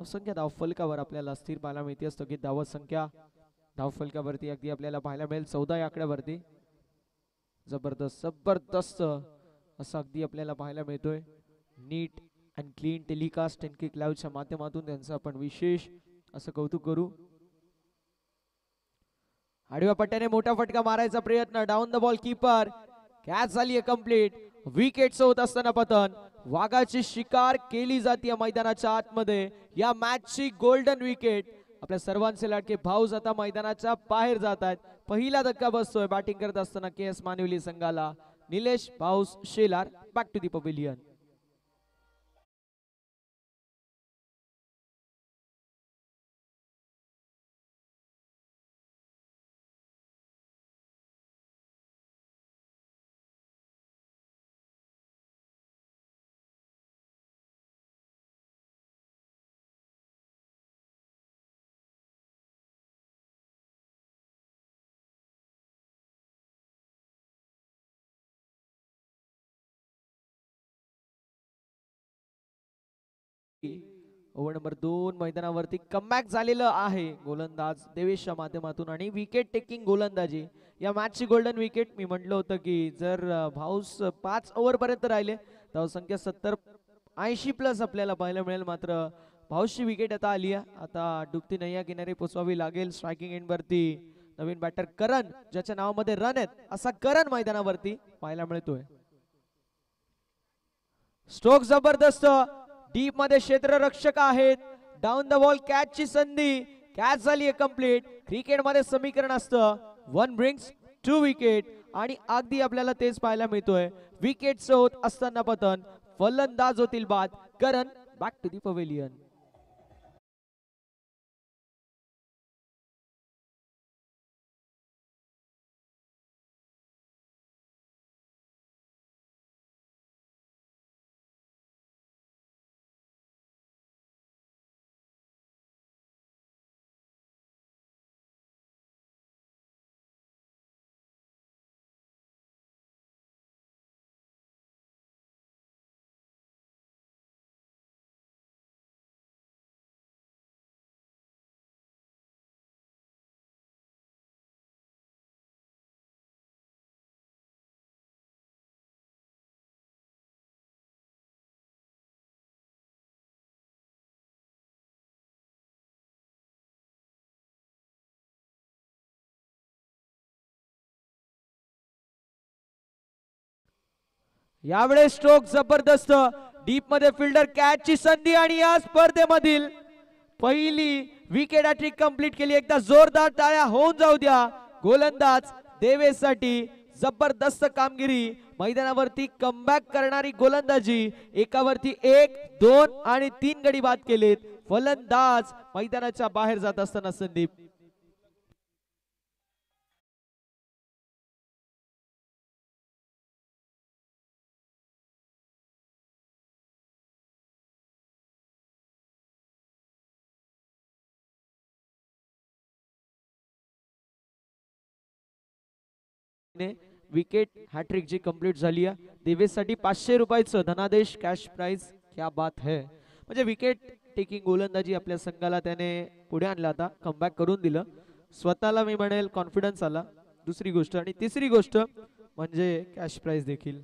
धावसंख्या धावफलकावर आपल्याला स्थिर पाहायला मिळते. स्थगित धावत संख्या धावफलकावरती अगदी आपल्याला पाहायला मिळेल 14 या आकड्यावरती. जबरदस्त जबरदस्त असं अगदी आपल्याला पाहायला मिळतोय. नीट अँड क्लीन टेलिकास्ट एनकिक लाईव्हच्या माध्यमातून त्यांचं आपण विशेष असं कौतुक करू. आडव्या पट्ट्याने मोठा फटका मारायचा प्रयत्न. Down the ball keeper. Catch झाली कंप्लीट. विकेटचं होत असताना पतन. वाघाची शिकार केली जाते मैदानाच्या आतमध्ये. या मॅचची गोल्डन विकेट. आपल्या सर्वांचे लाडके भाऊज आता मैदानाच्या बाहेर जात आहेत. पहिला धक्का बसतोय बॅटिंग करत असताना KS मानिवली संघाला. निलेश भाऊस Shelar back to the pavilion. Over number 2 मैदानावरती कमबॅक झालेलं आहे गोलंदाज देवेशच्या माध्यमातून आणि विकेट टेकिंग गोलंदाजी. या मॅचची गोल्डन विकेट. मी म्हटलं होतं की जर भाऊस 5 ओव्हर पर्यंत राहिले तर संख्या 70-80 प्लस आपल्याला पाहायला मिळेल. मात्र भाऊसची विकेट आता आली आहे. आता डुबती नैया किनारी पोचवावी लागेल. स्ट्रायकिंग एंड वरती नवीन बॅटर करण, ज्याच्या नावामध्ये रन आहेत असा करण मैदानावरती पाहायला मिळतोय. स्ट्रोक जबरदस्त. डीप मध्ये क्षेत्ररक्षक आहेत. डाऊन द बॉल कॅच ची संधी. कॅच झाली कंप्लीट. क्रिकेट मध्ये समीकरण असतं 1 ब्रिंग्स 2 विकेट आणि अगदी आपल्याला तेच पाहायला मिळतोय. विकेटचं होत असताना पतन. फलंदाज होतील बाद. करण बॅक टू दी पवेलियन. यावेळेस स्ट्रोक जबरदस्त. डीप मध्ये फिल्डर कॅच ची संधी आणि या स्पर्धेमधील पहिली विकेट हॅट्रिक कंप्लीट केली. एकदा जोरदार टाळ्या होऊन जाऊ द्या गोलंदाज देवेसाठी. जबरदस्त कामगिरी. मैदानावरती कमबॅक करणारी गोलंदाजी. एकावरती 1, 2 आणि 3 गडी बाद केलेत. फलंदाज मैदानाच्या बाहेर जात असताना संदीप. विकेट हॅट्रिक जी कंप्लीट झाली आहे. देवेशसाठी 500 रुपयाचं धनादेश कॅश प्राइज. क्या बात है. म्हणजे विकेट टेकिंग गोलंदाजी आपल्या संघाला त्याने पुढे आणला. आता कमबॅक करून दिलं. स्वतःला मी म्हणेल कॉन्फिडन्स आला. दुसरी गोष्ट आणि तिसरी गोष्ट म्हणजे कॅश प्राइज देखील.